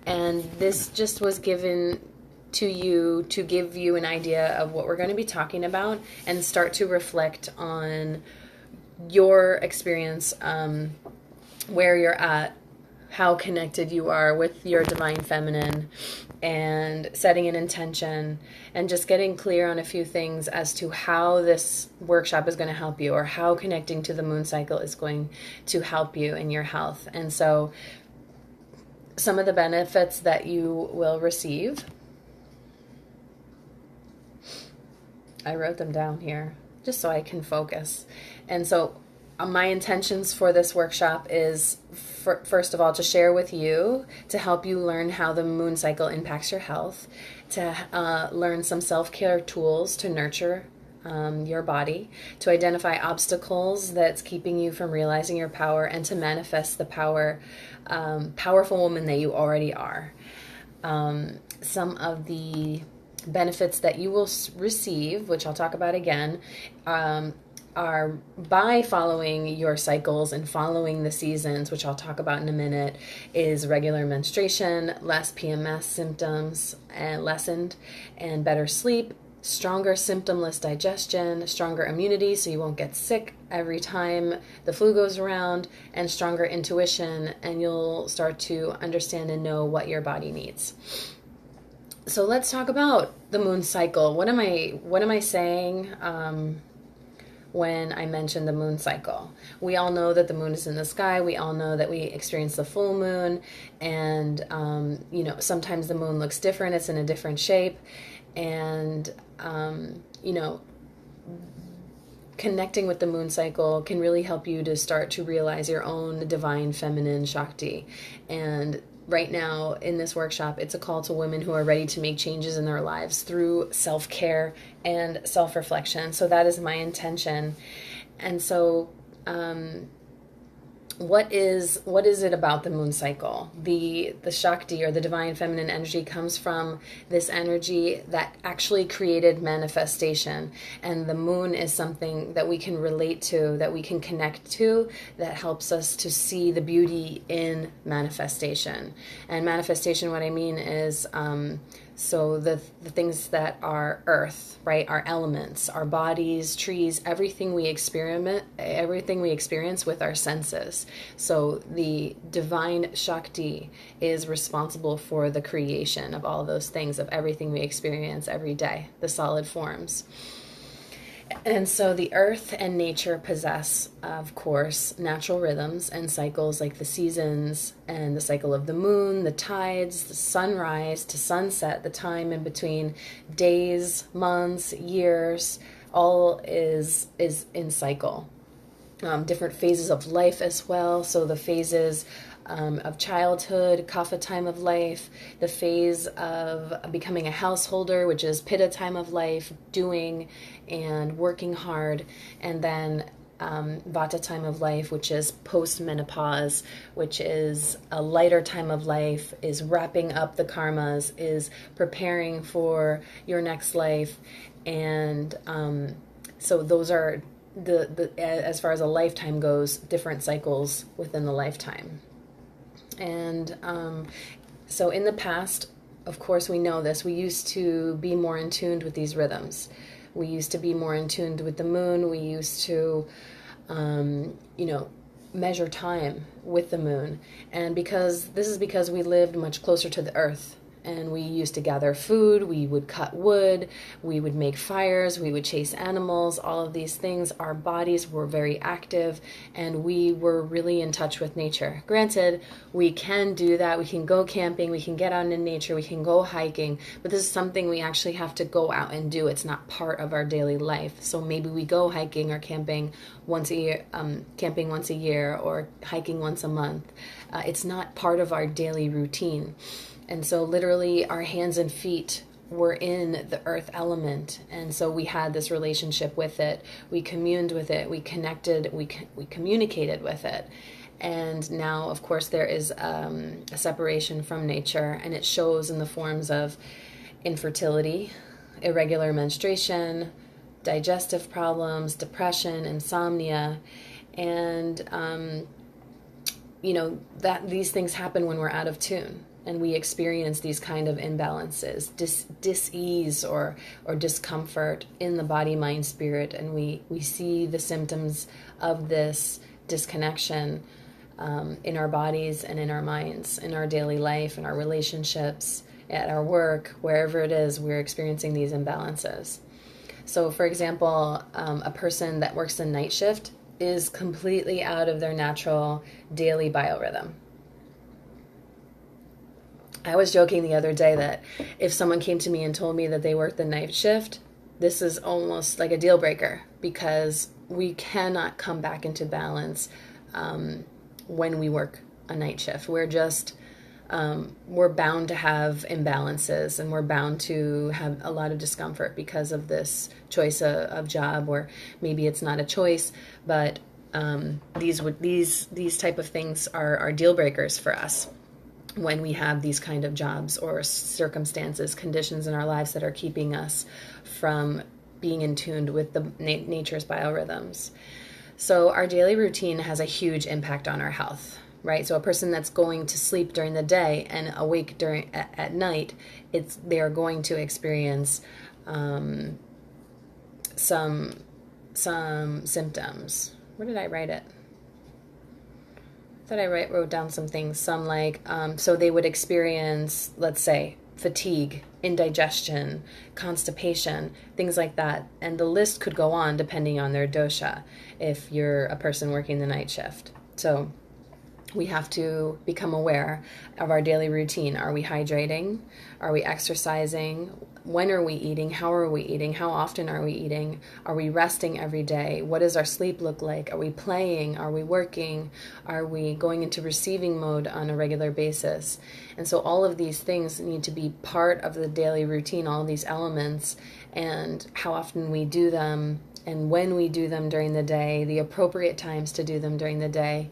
And this just was given to you to give you an idea of what we're going to be talking about and start to reflect on your experience, where you're at, how connected you are with your divine feminine, and setting an intention and just getting clear on a few things as to how this workshop is going to help you, or how connecting to the moon cycle is going to help you in your health. And so some of the benefits that you will receive, I wrote them down here just so I can focus. And so my intentions for this workshop is, first of all, to share with you, to help you learn how the moon cycle impacts your health, to learn some self-care tools to nurture your body, to identify obstacles that's keeping you from realizing your power, and to manifest the powerful woman that you already are. Some of the benefits that you will receive, which I'll talk about again, are by following your cycles and following the seasons, which I'll talk about in a minute, is regular menstruation, less PMS symptoms and lessened, and better sleep, stronger symptomless digestion, stronger immunity so you won't get sick every time the flu goes around, and stronger intuition, and you'll start to understand and know what your body needs. So let's talk about the moon cycle. What am I saying when I mention the moon cycle? We all know that the moon is in the sky. We all know that we experience the full moon, and sometimes the moon looks different. It's in a different shape, and connecting with the moon cycle can really help you to start to realize your own divine feminine Shakti. And right now in this workshop, it's a call to women who are ready to make changes in their lives through self-care and self-reflection. So that is my intention. And so what is it about the moon cycle? The Shakti, or the divine feminine energy, comes from this energy that actually created manifestation. And the moon is something that we can relate to, that we can connect to, that helps us to see the beauty in manifestation. And manifestation, what I mean is, so the things that are earth, right? Our elements, our bodies, trees, everything we experience with our senses. So the divine Shakti is responsible for the creation of all those things, of everything we experience every day, the solid forms. And so the earth and nature possess, of course, natural rhythms and cycles like the seasons and the cycle of the moon, the tides, the sunrise to sunset, the time in between days, months, years, all is in cycle. Different phases of life as well. So the phases of childhood, kapha time of life, the phase of becoming a householder, which is pitta time of life, doing and working hard, and then vata time of life, which is post-menopause, which is a lighter time of life, is wrapping up the karmas, is preparing for your next life. And so those are the as far as a lifetime goes, different cycles within the lifetime. And so in the past, of course, we know this, we used to be more in tune with these rhythms. We used to be more in tune with the moon. We used to, measure time with the moon. And this is because we lived much closer to the earth. And we used to gather food, we would cut wood, we would make fires, we would chase animals, all of these things. Our bodies were very active, and we were really in touch with nature. Granted, we can do that, we can go camping, we can get out in nature, we can go hiking, but this is something we actually have to go out and do. It's not part of our daily life. So maybe we go hiking or camping once a year, or hiking once a month. It's not part of our daily routine. And so literally our hands and feet were in the earth element. And so we had this relationship with it. We communed with it. We connected. We communicated with it. And now, of course, there is a separation from nature, and it shows in the forms of infertility, irregular menstruation, digestive problems, depression, insomnia, and that these things happen when we're out of tune. and we experience these kind of imbalances, dis-ease or discomfort in the body, mind, spirit, and we see the symptoms of this disconnection in our bodies and in our minds, in our daily life, in our relationships, at our work, wherever it is, we're experiencing these imbalances. So, for example, a person that works the night shift is completely out of their natural daily biorhythm. I was joking the other day that if someone came to me and told me that they worked the night shift, this is almost like a deal breaker, because we cannot come back into balance when we work a night shift. We're just we're bound to have imbalances, and we're bound to have a lot of discomfort because of this choice of job, or maybe it's not a choice, but these type of things are deal breakers for us when we have these kind of jobs or circumstances, conditions in our lives that are keeping us from being in tune with the nature's biorhythms. So our daily routine has a huge impact on our health, right? So a person that's going to sleep during the day and awake at night, they are going to experience some symptoms. Where did I write it? I thought I wrote down some things. Some like so they would experience, let's say, fatigue, indigestion, constipation, things like that. And the list could go on depending on their dosha if you're a person working the night shift. So we have to become aware of our daily routine. Are we hydrating? Are we exercising? When are we eating? How are we eating? How often are we eating? Are we resting every day? What does our sleep look like? Are we playing? Are we working? Are we going into receiving mode on a regular basis? And so all of these things need to be part of the daily routine, all of these elements, and how often we do them, and when we do them during the day, the appropriate times to do them during the day.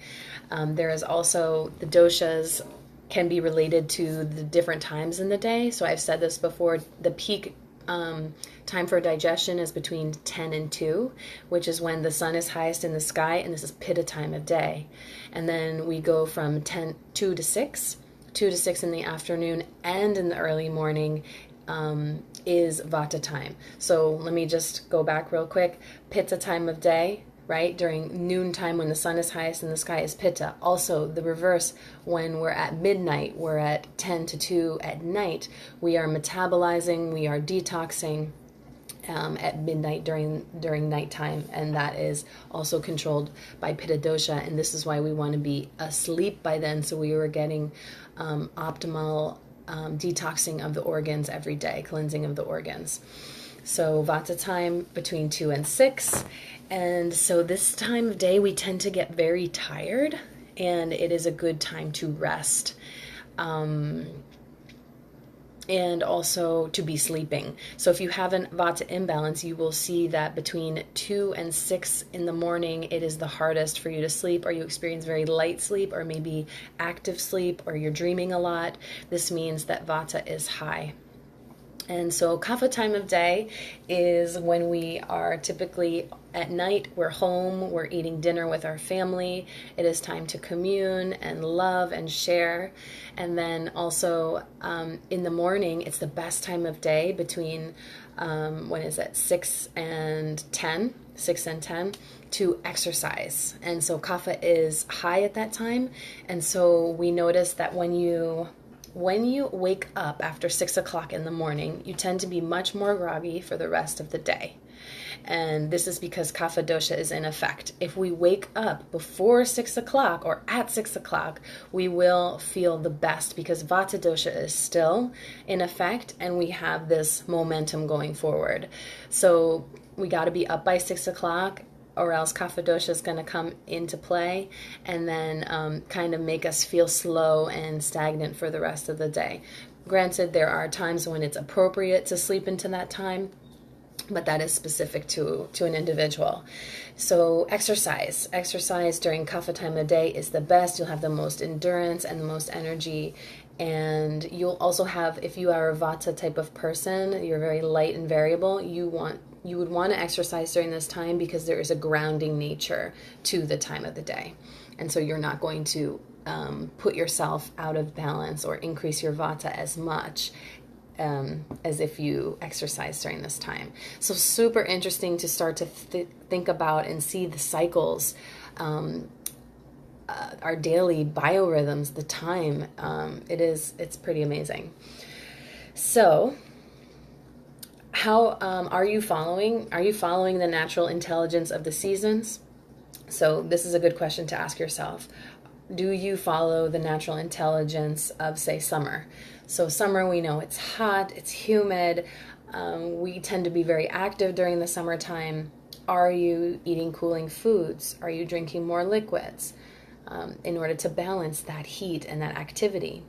There is also the doshas can be related to the different times in the day. So I've said this before, the peak time for digestion is between 10 and 2, which is when the sun is highest in the sky, and this is pitta time of day. And then we go from 2 to 6 in the afternoon, and in the early morning is vata time. So let me just go back real quick. Pitta time of day, right? During noontime when the sun is highest in the sky is pitta. Also the reverse, when we're at midnight, we're at 10 to 2 at night, we are metabolizing, we are detoxing at midnight during nighttime, and that is also controlled by pitta dosha, and this is why we want to be asleep by then, so we were getting optimal detoxing of the organs every day, cleansing of the organs. So vata time between 2 and 6. And so this time of day we tend to get very tired, and it is a good time to rest. And also to be sleeping. So if you have an vata imbalance, you will see that between 2 and 6 in the morning, it is the hardest for you to sleep, or you experience very light sleep, or maybe active sleep, or you're dreaming a lot. This means that vata is high. And so kapha time of day is when we are typically at night, we're home, we're eating dinner with our family. It is time to commune and love and share. And then also in the morning, it's the best time of day between, 6 and 10 to exercise. And so kapha is high at that time. And so we notice that when you wake up after 6 o'clock in the morning, you tend to be much more groggy for the rest of the day. And this is because kapha dosha is in effect. If we wake up before 6 o'clock or at 6 o'clock, we will feel the best because vata dosha is still in effect, and we have this momentum going forward. So we got to be up by 6 o'clock, or else kapha dosha is going to come into play and then kind of make us feel slow and stagnant for the rest of the day. Granted, there are times when it's appropriate to sleep into that time, but that is specific to an individual. So exercise during kapha time of day is the best. You'll have the most endurance and the most energy. And you'll also have, if you are a vata type of person, you're very light and variable, you would want to exercise during this time because there is a grounding nature to the time of the day. And so you're not going to put yourself out of balance or increase your vata as much as if you exercise during this time. So super interesting to start to think about and see the cycles, our daily biorhythms, the time. It's pretty amazing. So how are you following the natural intelligence of the seasons? So this is a good question to ask yourself. Do you follow the natural intelligence of, say, summer? So summer, we know it's hot, it's humid. We tend to be very active during the summertime. Are you eating cooling foods? Are you drinking more liquids in order to balance that heat and that activity?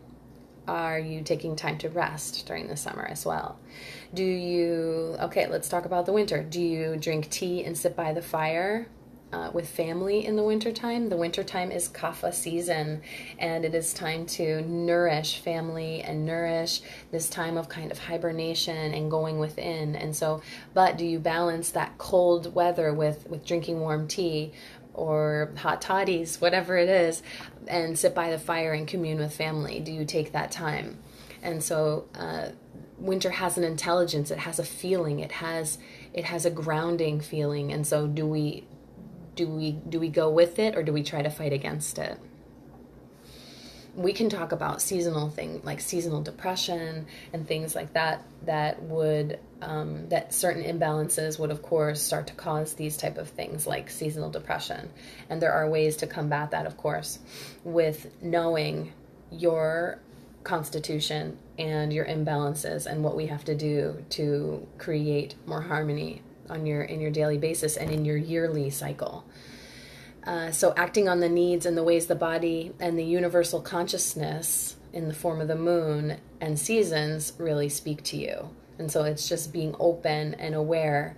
Are you taking time to rest during the summer as well? Okay, let's talk about the winter. Do you drink tea and sit by the fire with family in the wintertime? The wintertime is kapha season, and it is time to nourish family and nourish this time of kind of hibernation and going within. And so, but do you balance that cold weather with drinking warm tea or hot toddies, whatever it is, and sit by the fire and commune with family? Do you take that time? And so winter has an intelligence, it has a feeling, it has a grounding feeling. And so do we go with it, or do we try to fight against it? We can talk about seasonal things like seasonal depression and things like that would that certain imbalances would of course start to cause these type of things like seasonal depression. And there are ways to combat that, of course, with knowing your constitution and your imbalances and what we have to do to create more harmony in your daily basis and in your yearly cycle. So acting on the needs and the ways the body and the universal consciousness in the form of the moon and seasons really speak to you. And so it's just being open and aware,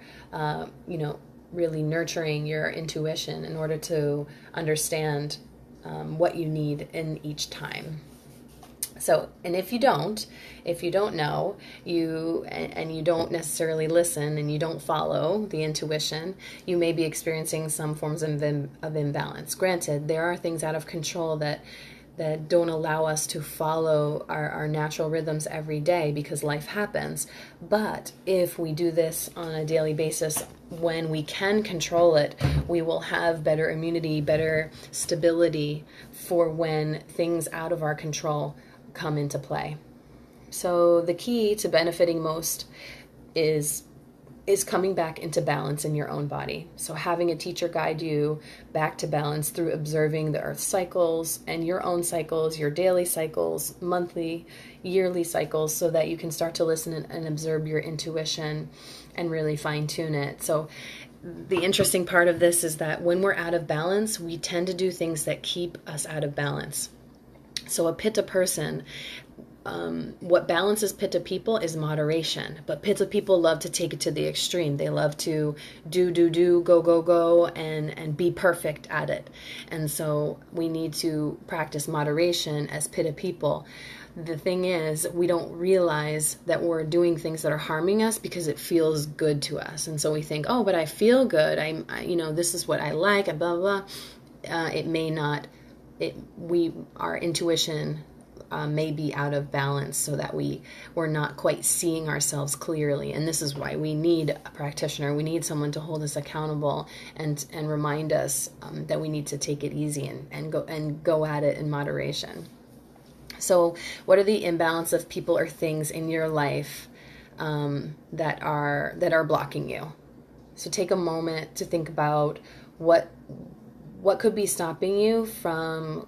really nurturing your intuition in order to understand what you need in each time. So, and if you don't know, and you don't necessarily listen and you don't follow the intuition, you may be experiencing some forms of imbalance. Granted, there are things out of control that don't allow us to follow our natural rhythms every day because life happens. But if we do this on a daily basis, when we can control it, we will have better immunity, better stability for when things out of our control come into play. So the key to benefiting most is coming back into balance in your own body. So having a teacher guide you back to balance through observing the earth cycles and your own cycles, your daily cycles, monthly, yearly cycles, so that you can start to listen and observe your intuition and really fine tune it. So the interesting part of this is that when we're out of balance, we tend to do things that keep us out of balance. So a Pitta person, what balances Pitta people is moderation. But Pitta people love to take it to the extreme. They love to do, go, and be perfect at it. And so we need to practice moderation as Pitta people. The thing is, we don't realize that we're doing things that are harming us because it feels good to us. And so we think, oh, but I feel good. This is what I like, blah, blah, blah. It may not. Our intuition may be out of balance, so that we're not quite seeing ourselves clearly. And this is why we need a practitioner. We need someone to hold us accountable and remind us that we need to take it easy and go at it in moderation. So what are the imbalance of people or things in your life that are blocking you? So take a moment to think about what could be stopping you from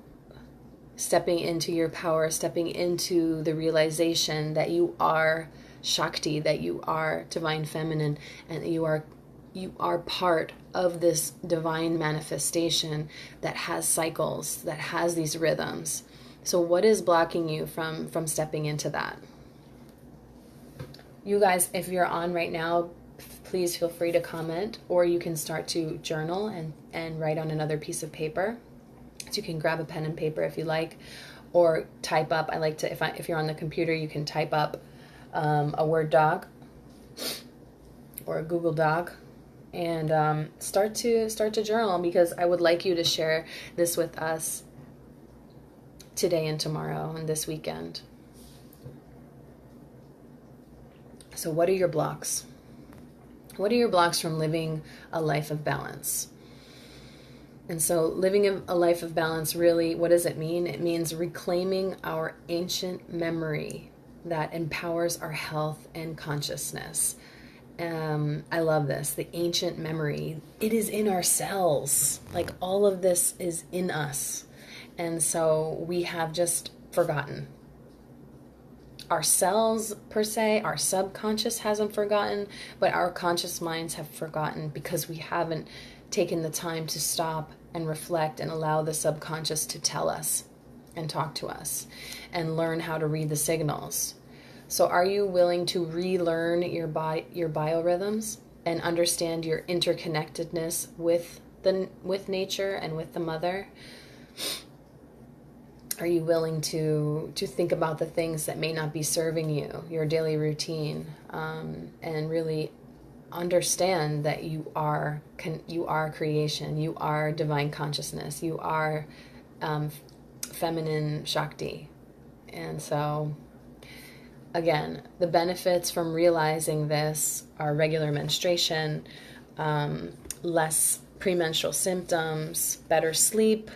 stepping into your power, stepping into the realization that you are Shakti, that you are divine feminine, and that you are part of this divine manifestation that has cycles, that has these rhythms. So what is blocking you from stepping into that? You guys, if you're on right now, please feel free to comment, or you can start to journal and write on another piece of paper. So you can grab a pen and paper if you like, or type up. I like to, if you're on the computer, you can type up a Word doc or a Google Doc, and start to journal, because I would like you to share this with us today and tomorrow and this weekend. So what are your blocks? What are your blocks from living a life of balance? And so living a life of balance, really, what does it mean? It means reclaiming our ancient memory that empowers our health and consciousness. I love this, the ancient memory. It is in our cells. Like, all of this is in us. And so we have just forgotten. Our cells, per se, our subconscious hasn't forgotten, but our conscious minds have forgotten because we haven't taken the time to stop and reflect and allow the subconscious to tell us and talk to us and learn how to read the signals. So are you willing to relearn your biorhythms and understand your interconnectedness with nature and with the mother? Are you willing to think about the things that may not be serving you, your daily routine, and really understand that you are creation, you are divine consciousness, you are feminine Shakti. And so, again, the benefits from realizing this are regular menstruation, less premenstrual symptoms, better sleep,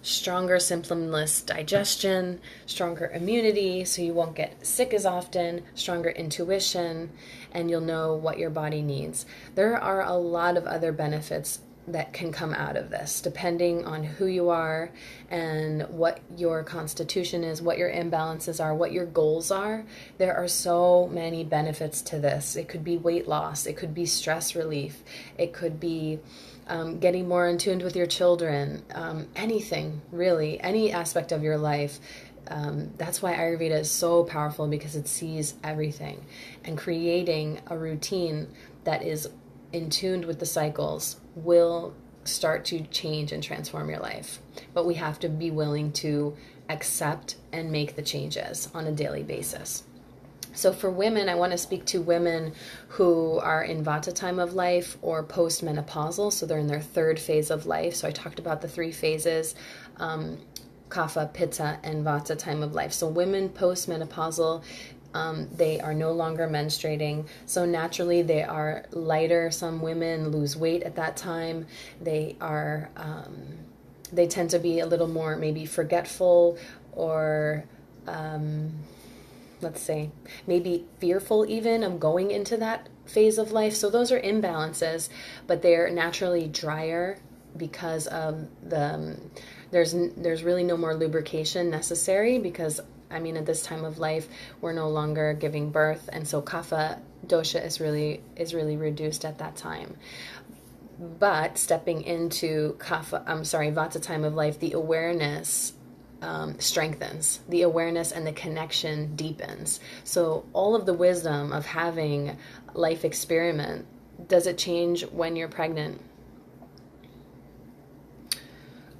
stronger symptomless digestion, stronger immunity so you won't get sick as often, stronger intuition, and you'll know what your body needs. There are a lot of other benefits that can come out of this, depending on who you are and what your constitution is, what your imbalances are, what your goals are. There are so many benefits to this. It could be weight loss, it could be stress relief, it could be getting more in tune with your children, anything, really, any aspect of your life. That's why Ayurveda is so powerful, because it sees everything. And creating a routine that is in tune with the cycles will start to change and transform your life. But we have to be willing to accept and make the changes on a daily basis. So for women, I want to speak to women who are in Vata time of life or postmenopausal. So they're in their third phase of life. So I talked about the three phases, Kapha, Pitta, and Vata time of life. So women postmenopausal, they are no longer menstruating. So naturally they are lighter. Some women lose weight at that time. They are, they tend to be a little more maybe forgetful or, let's say, maybe fearful even of going into that phase of life. So those are imbalances, but they're naturally drier because of there's really no more lubrication necessary, because at this time of life we're no longer giving birth, and so Kapha dosha is really reduced at that time. But stepping into Vata time of life, the awareness strengthens, the awareness and the connection deepens. So all of the wisdom of having life experiment, does it change when you're pregnant?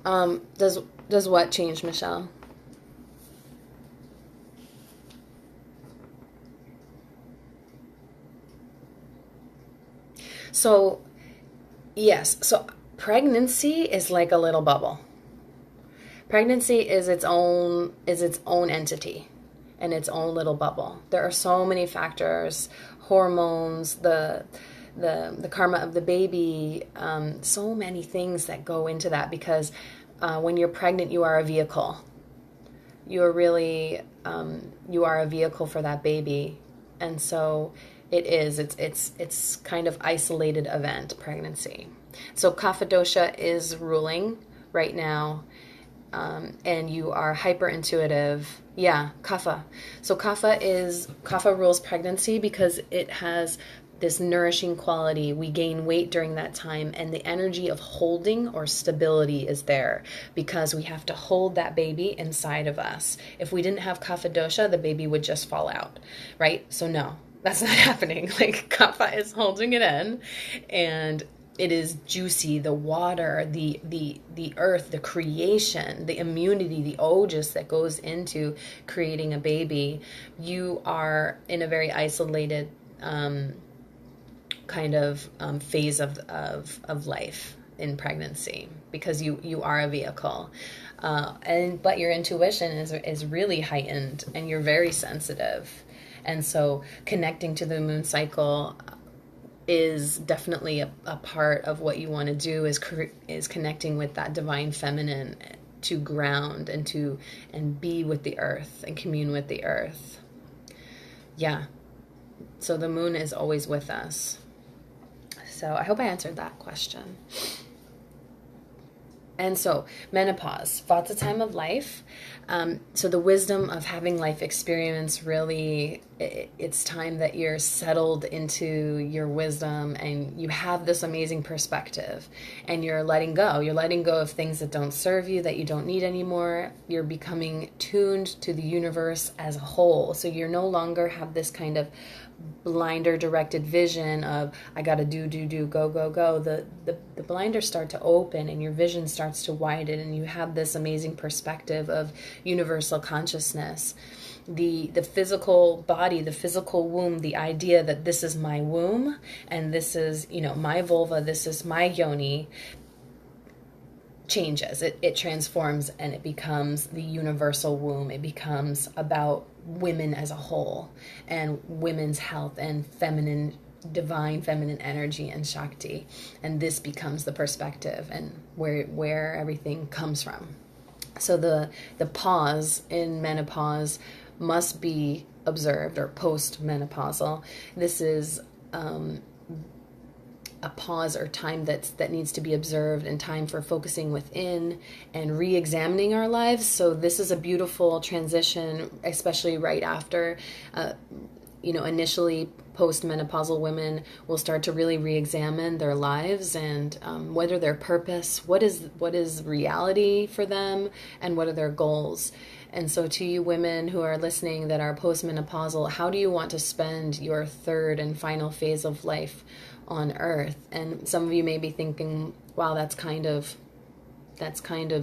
Does what change, Michelle? So yes, so pregnancy is like a little bubble. Pregnancy is its own entity and its own little bubble. There are so many factors, hormones, the karma of the baby, so many things that go into that, because when you're pregnant, you are a vehicle. You're really you are a vehicle for that baby, and so it's kind of isolated event, pregnancy. So Kapha dosha is ruling right now. And you are hyper intuitive. Yeah, Kapha. So Kapha rules pregnancy because it has this nourishing quality. We gain weight during that time, and the energy of holding or stability is there because we have to hold that baby inside of us. If we didn't have Kapha dosha, the baby would just fall out, right? So no, that's not happening. Like, Kapha is holding it in, and it is juicy, the water, the earth, the creation, the immunity, the ojas that goes into creating a baby. You are in a very isolated kind of phase of life. in pregnancy, because you are a vehicle. But your intuition is really heightened, and you're very sensitive. And so connecting to the moon cycle is definitely a part of what you want to do, is connecting with that divine feminine, to ground and be with the earth and commune with the earth. Yeah. So the moon is always with us. So I hope I answered that question. And so menopause, Vata time of life. So the wisdom of having life experience, really, it's time that you're settled into your wisdom and you have this amazing perspective, and you're letting go. You're letting go of things that don't serve you, that you don't need anymore. You're becoming tuned to the universe as a whole. So you're no longer have this kind of blinder directed vision of I gotta do, go. The blinders start to open and your vision starts to widen, and you have this amazing perspective of universal consciousness. The physical body, the physical womb, the idea that this is my womb and this is, my vulva, this is my yoni, changes. It transforms, and it becomes the universal womb. It becomes about women as a whole, and women's health, and divine feminine energy and Shakti. And this becomes the perspective and where everything comes from. So the pause in menopause must be observed, or post-menopausal. This is a pause or time that needs to be observed, and time for focusing within and re-examining our lives. So this is a beautiful transition, especially right after, initially post-menopausal women will start to really re-examine their lives, and whether their purpose, what is reality for them, and what are their goals. And so to you women who are listening that are post-menopausal, how do you want to spend your third and final phase of life on earth? And some of you may be thinking, wow, that's kind of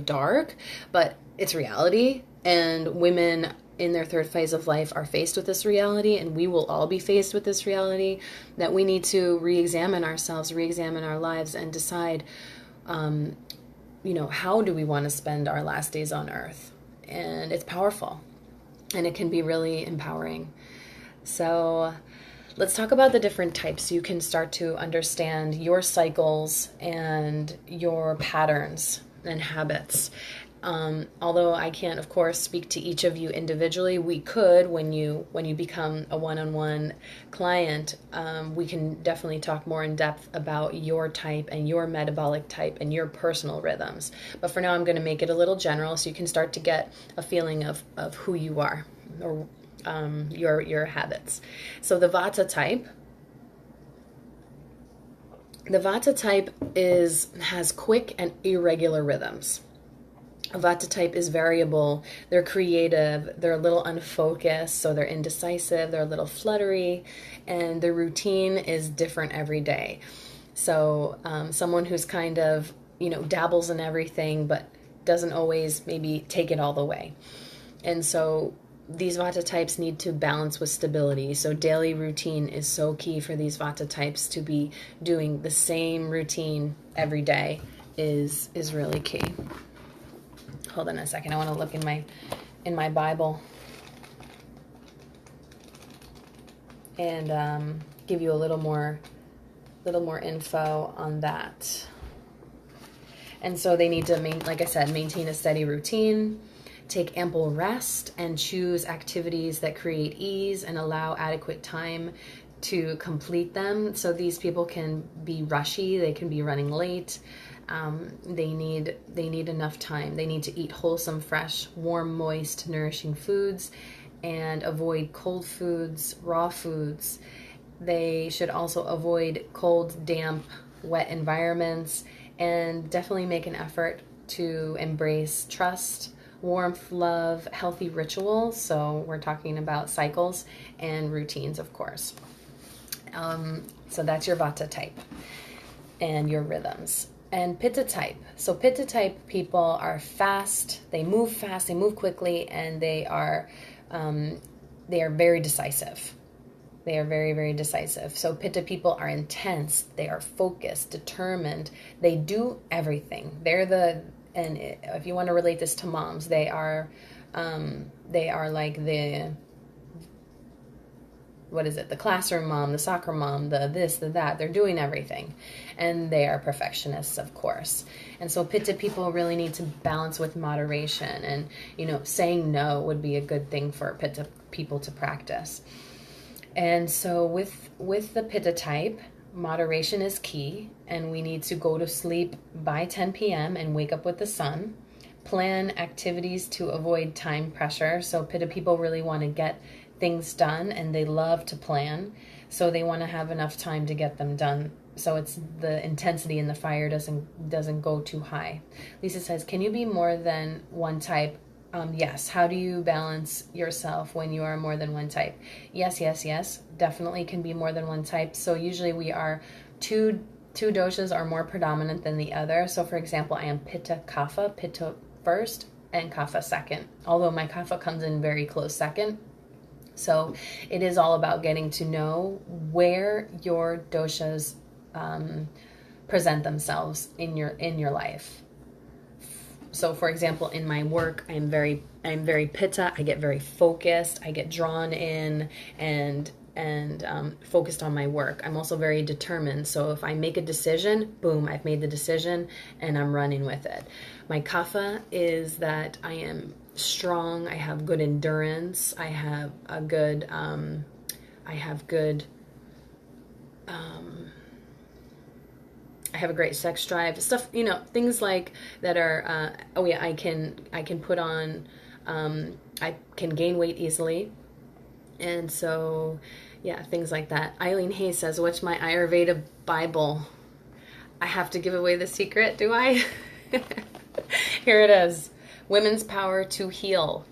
dark, but it's reality. And women in their third phase of life are faced with this reality, and we will all be faced with this reality, that we need to re-examine ourselves, re-examine our lives, and decide, how do we want to spend our last days on earth? And it's powerful, and it can be really empowering. So let's talk about the different types, so you can start to understand your cycles and your patterns and habits. Although I can't, of course, speak to each of you individually, we could when you become a one-on-one client. We can definitely talk more in depth about your type and your metabolic type and your personal rhythms. But for now, I'm going to make it a little general, so you can start to get a feeling of who you are, or your habits. So the Vata type. The Vata type has quick and irregular rhythms. A Vata type is variable. They're creative. They're a little unfocused, so they're indecisive. They're a little fluttery, and their routine is different every day. So someone who's kind of, dabbles in everything, but doesn't always maybe take it all the way. And so these Vata types need to balance with stability. So daily routine is so key for these Vata types. To be doing the same routine every day is really key. Hold on a second. I want to look in my Bible and give you a little more info on that. And so they need to, like I said, maintain a steady routine, take ample rest, and choose activities that create ease and allow adequate time to complete them. So these people can be rushy, they can be running late. They need enough time. They need to eat wholesome, fresh, warm, moist, nourishing foods, and avoid cold foods, raw foods. They should also avoid cold, damp, wet environments, and definitely make an effort to embrace trust, warmth, love, healthy rituals. So we're talking about cycles and routines, of course. So that's your Vata type and your rhythms. And Pitta type. So Pitta type people are fast, they move quickly, and they are very decisive. They are very, very decisive. So Pitta people are intense. They are focused, determined. They do everything. And if you want to relate this to moms, they are like the classroom mom, the soccer mom, the this, the that. They're doing everything. And they are perfectionists, of course. And so Pitta people really need to balance with moderation. And, saying no would be a good thing for Pitta people to practice. And so with the Pitta type, moderation is key. And we need to go to sleep by 10 p.m. and wake up with the sun. Plan activities to avoid time pressure. So Pitta people really want to get things done, and they love to plan, so they want to have enough time to get them done, so it's the intensity in the fire doesn't go too high. Lisa says, can you be more than one type? Yes. How do you balance yourself when you are more than one type? Yes, definitely can be more than one type. So usually we are two doshas are more predominant than the other. So for example, I am Pitta Kapha, Pitta first and Kapha second, although my Kapha comes in very close second. So it is all about getting to know where your doshas present themselves in your life. So for example, in my work, I'm very Pitta. I get very focused. I get drawn in and focused on my work. I'm also very determined. So if I make a decision, boom, I've made the decision and I'm running with it. My Kapha is that I am strong. I have good endurance. I have a great sex drive, stuff, things like that are, I can put on, I can gain weight easily. And so, yeah, things like that. Eileen Hayes says, what's my Ayurveda Bible? I have to give away the secret, do I? Here it is. Women's Power to Heal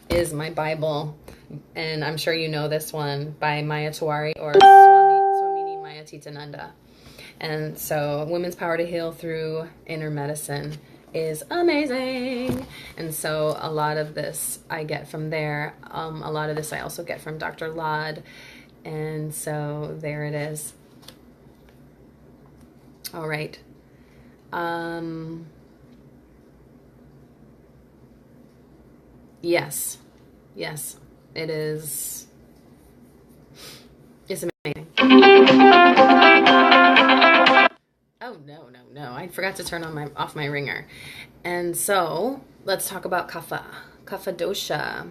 is my Bible. And I'm sure you know this one, by Maya Tiwari or Swamini Mayatitananda. And so Women's Power to Heal through Inner Medicine is amazing. And so a lot of this I get from there. A lot of this I also get from Dr. Lad. And so there it is. All right. Yes, it is. It's amazing. Oh, no. I forgot to turn on off my ringer. And so let's talk about Kapha dosha.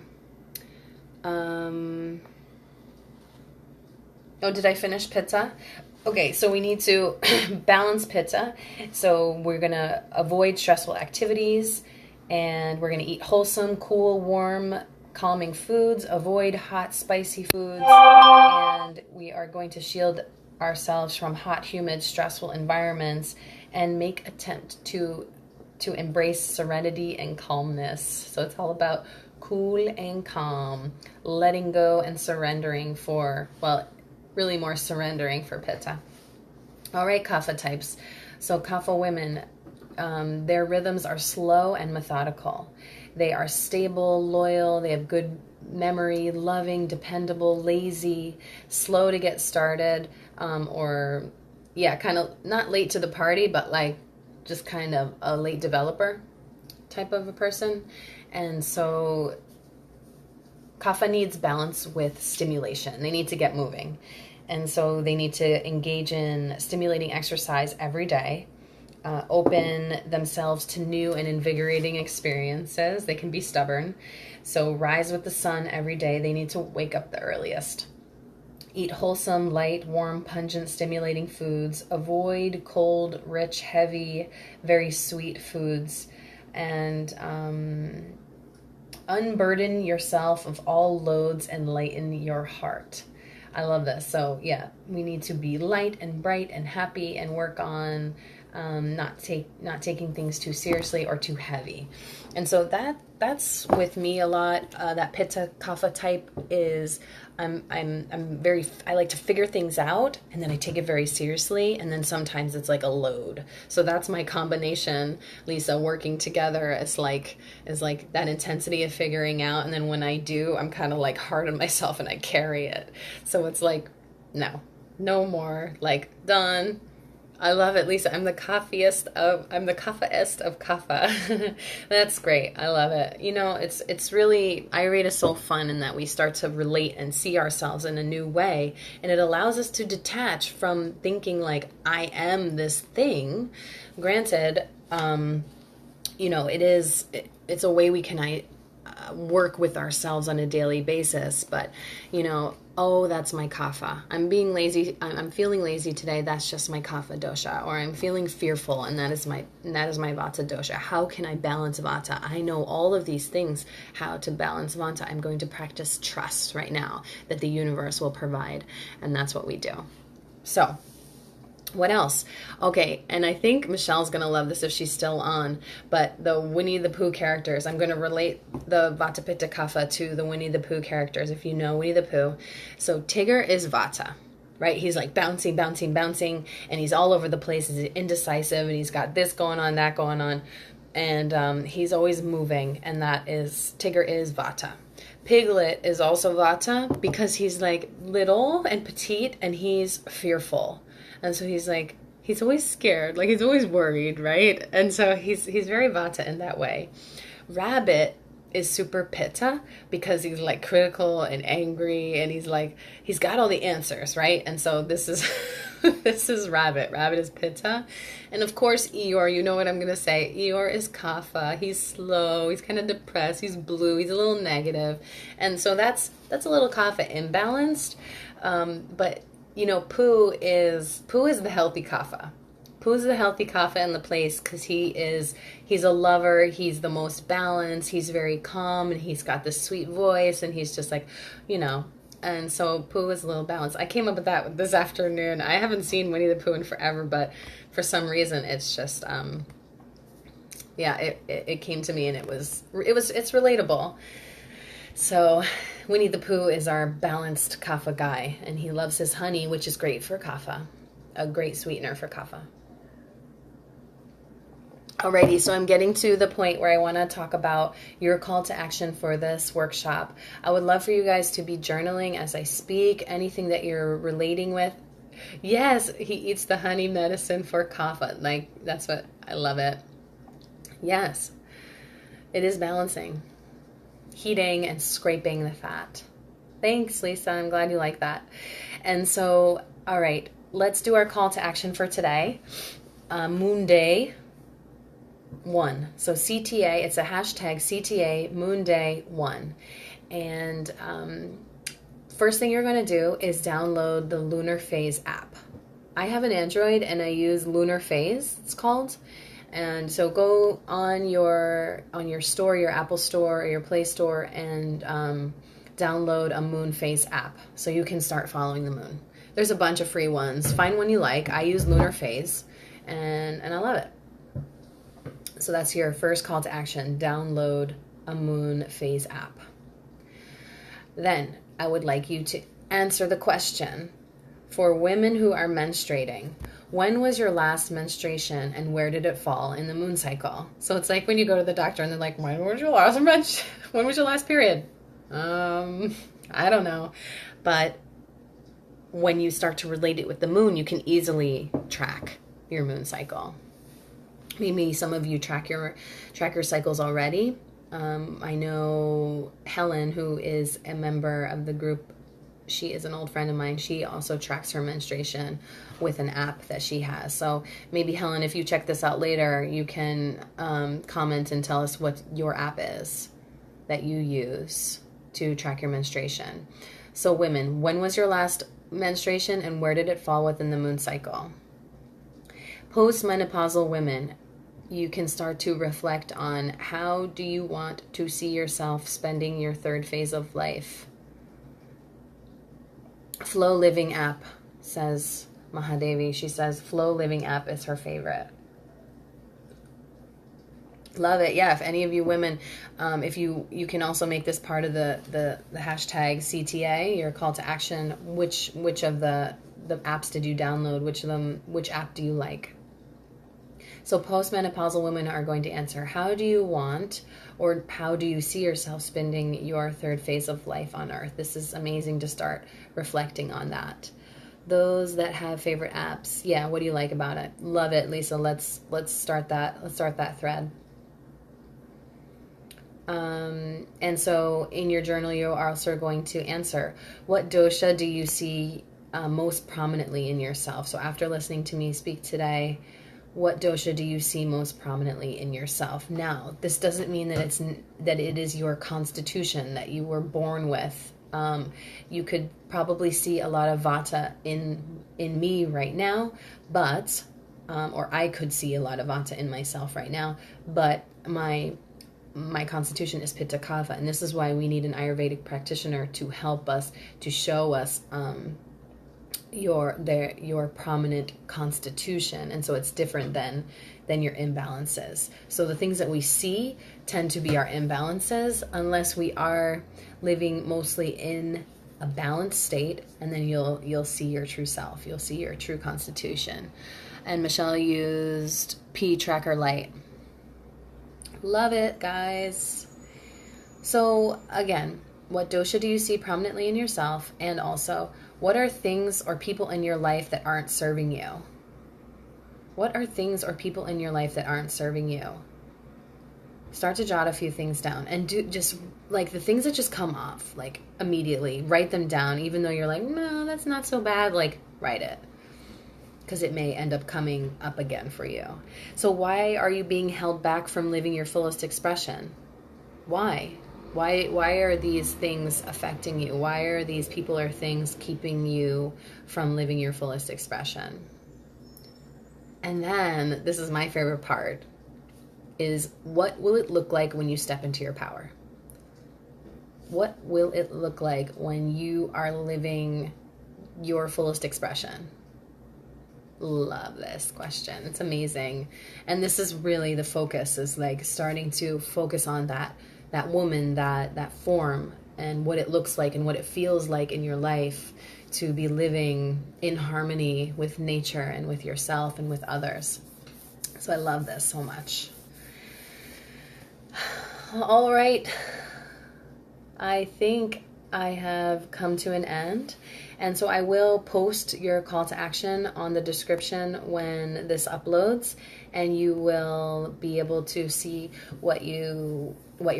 Did I finish Pitta? Okay, so we need to balance Pitta. So we're going to avoid stressful activities, and we're going to eat wholesome, cool, warm, calming foods, avoid hot, spicy foods, and we are going to shield ourselves from hot, humid, stressful environments and make attempt to embrace serenity and calmness. So it's all about cool and calm, letting go and surrendering really more surrendering for Pitta. All right, Kapha types. So Kapha women, their rhythms are slow and methodical. They are stable, loyal, they have good memory, loving, dependable, lazy, slow to get started, kind of not late to the party, but like just kind of a late developer type of a person. And so Kapha needs balance with stimulation. They need to get moving. And so they need to engage in stimulating exercise every day, open themselves to new and invigorating experiences. They can be stubborn. So rise with the sun every day. They need to wake up the earliest. Eat wholesome, light, warm, pungent, stimulating foods. Avoid cold, rich, heavy, very sweet foods. And unburden yourself of all loads and lighten your heart. I love this. So yeah, we need to be light and bright and happy and work on not taking things too seriously or too heavy. And so that's with me a lot. That Pitta Kapha type is I like to figure things out, and then I take it very seriously, and then sometimes it's like a load. So that's my combination, Lisa, working together is like that intensity of figuring out, and then when I do, I'm kind of like hard on myself and I carry it. So it's like No, no more. Like, done. I love it, Lisa. I'm the kaphaest of kapha. That's great. I love it. You know, it's really, Ayurveda is so fun in that we start to relate and see ourselves in a new way, and it allows us to detach from thinking like I am this thing. Granted, you know, it's a way we can work with ourselves on a daily basis, but you know, oh, that's my kapha. I'm being lazy. I'm feeling lazy today. That's just my kapha dosha. Or I'm feeling fearful, and that is my vata dosha. How can I balance vata? I know all of these things, how to balance vata. I'm going to practice trust right now that the universe will provide, and that's what we do. So, what else? Okay, and I think Michelle's going to love this if she's still on, but the Winnie the Pooh characters, I'm going to relate the Vata Pitta Kapha to the Winnie the Pooh characters, if you know Winnie the Pooh. So Tigger is Vata, right? He's like bouncing, and he's all over the place. He's indecisive, and he's got this going on, that going on, and he's always moving, and Tigger is Vata. Piglet is also Vata because he's like little and petite, and he's fearful. And so he's always scared, like he's always worried, right? And so he's very Vata in that way. Rabbit is super Pitta because he's like critical and angry, and he's got all the answers, right? And so this is this is Rabbit. Rabbit is Pitta. And of course Eeyore, you know what I'm gonna say. Eeyore is Kapha. He's slow, he's kind of depressed, he's blue, he's a little negative. And so that's a little Kapha imbalanced. But you know, Pooh is the healthy kapha. Pooh is the healthy kapha in the place because he's a lover. He's the most balanced. He's very calm, and he's got this sweet voice, and he's just like, you know. And so Pooh is a little balanced. I came up with that this afternoon. I haven't seen Winnie the Pooh in forever, but for some reason it's just it came to me, and it's relatable. So Winnie the Pooh is our balanced kapha guy, and he loves his honey, which is great for kapha, a great sweetener for kapha. Alrighty, so I'm getting to the point where I want to talk about your call to action for this workshop. I would love for you guys to be journaling as I speak, anything that you're relating with. Yes, he eats the honey medicine for kapha. Like, that's what, I love it. Yes, it is balancing. Heating and scraping the fat. Thanks, Lisa. I'm glad you like that. And so, all right, let's do our call to action for today. Moon Day 1. So CTA, it's a hashtag CTA Moon Day 1. And first thing you're going to do is download the Lunar Phase app. I have an Android, and I use Lunar Phase, it's called. And so go on your store, your Apple Store or your Play Store, and download a moon phase app so you can start following the moon. There's a bunch of free ones. Find one you like. I use Lunar Phase, and I love it. So that's your first call to action. Download a moon phase app. Then I would like you to answer the question for women who are menstruating. When was your last menstruation, and where did it fall in the moon cycle? So it's like when you go to the doctor and they're like, when was your last period? I don't know. But when you start to relate it with the moon, you can easily track your moon cycle. Maybe some of you track your cycles already. I know Helen, who is a member of the group, she is an old friend of mine. She also tracks her menstruation with an app that she has. So maybe, Helen, if you check this out later, you can comment and tell us what your app is that you use to track your menstruation. So women, when was your last menstruation, and where did it fall within the moon cycle? Postmenopausal women, you can start to reflect on how do you want to see yourself spending your third phase of life. Flow Living app, says Mahadevi. She says Flow Living app is her favorite. Love it. Yeah, if any of you women, if you can also make this part of the hashtag CTA, your call to action. Which of the apps did you download? Which app do you like? So postmenopausal women are going to answer, how do you want, or how do you see yourself spending your third phase of life on Earth? This is amazing to start reflecting on that. Those that have favorite apps, yeah, what do you like about it? Love it, Lisa. Let's start that. Let's start that thread. And so in your journal, you are also going to answer, what dosha do you see most prominently in yourself? So after listening to me speak today, what dosha do you see most prominently in yourself? Now, this doesn't mean that it is your constitution that you were born with. You could probably see a lot of vata in me right now, but or I could see a lot of vata in myself right now, but my constitution is Pitta Kapha, and this is why we need an Ayurvedic practitioner to help us, to show us your prominent constitution. And so it's different than your imbalances. So the things that we see tend to be our imbalances, unless we are living mostly in a balanced state, and then you'll see your true self. You'll see your true constitution. And Michelle used P Tracker Light. Love it, guys. So again, what dosha do you see prominently in yourself? And also, what are things or people in your life that aren't serving you? What are things or people in your life that aren't serving you? Start to jot a few things down, and do just like the things that just come off, like immediately, write them down, even though you're like, no, that's not so bad, like write it, because it may end up coming up again for you. So why are you being held back from living your fullest expression? Why? Why are these things affecting you? Why are these people or things keeping you from living your fullest expression? And then, this is my favorite part, is what will it look like when you step into your power? What will it look like when you are living your fullest expression? Love this question. It's amazing. And this is really the focus, is like starting to focus on that woman, that form, and what it looks like and what it feels like in your life to be living in harmony with nature and with yourself and with others. So I love this so much. All right. I think I have come to an end. And so I will post your call to action on the description when this uploads, and you will be able to see what your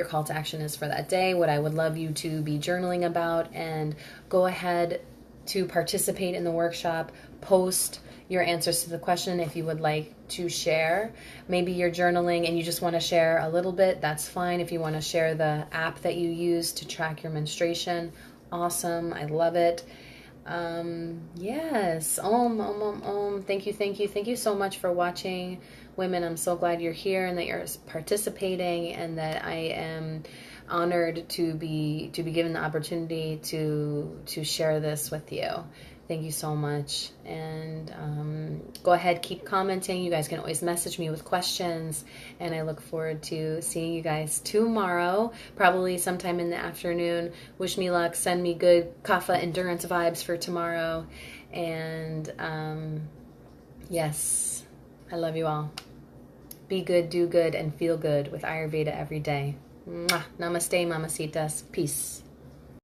call to action is for that day, what I would love you to be journaling about, and go ahead to participate in the workshop. Post your answers to the question if you would like to share. Maybe you're journaling and you just want to share a little bit, that's fine. If you want to share the app that you use to track your menstruation, awesome. I love it. Yes. Om. Thank you so much for watching, women. I'm so glad you're here and that you're participating, and that I am honored to be given the opportunity to share this with you. Thank you so much. And go ahead, keep commenting. You guys can always message me with questions, and I look forward to seeing you guys tomorrow, probably sometime in the afternoon. Wish me luck. Send me good kapha endurance vibes for tomorrow. And yes, I love you all. Be good, do good, and feel good with Ayurveda every day. Mwah. Namaste, mamacitas. Peace.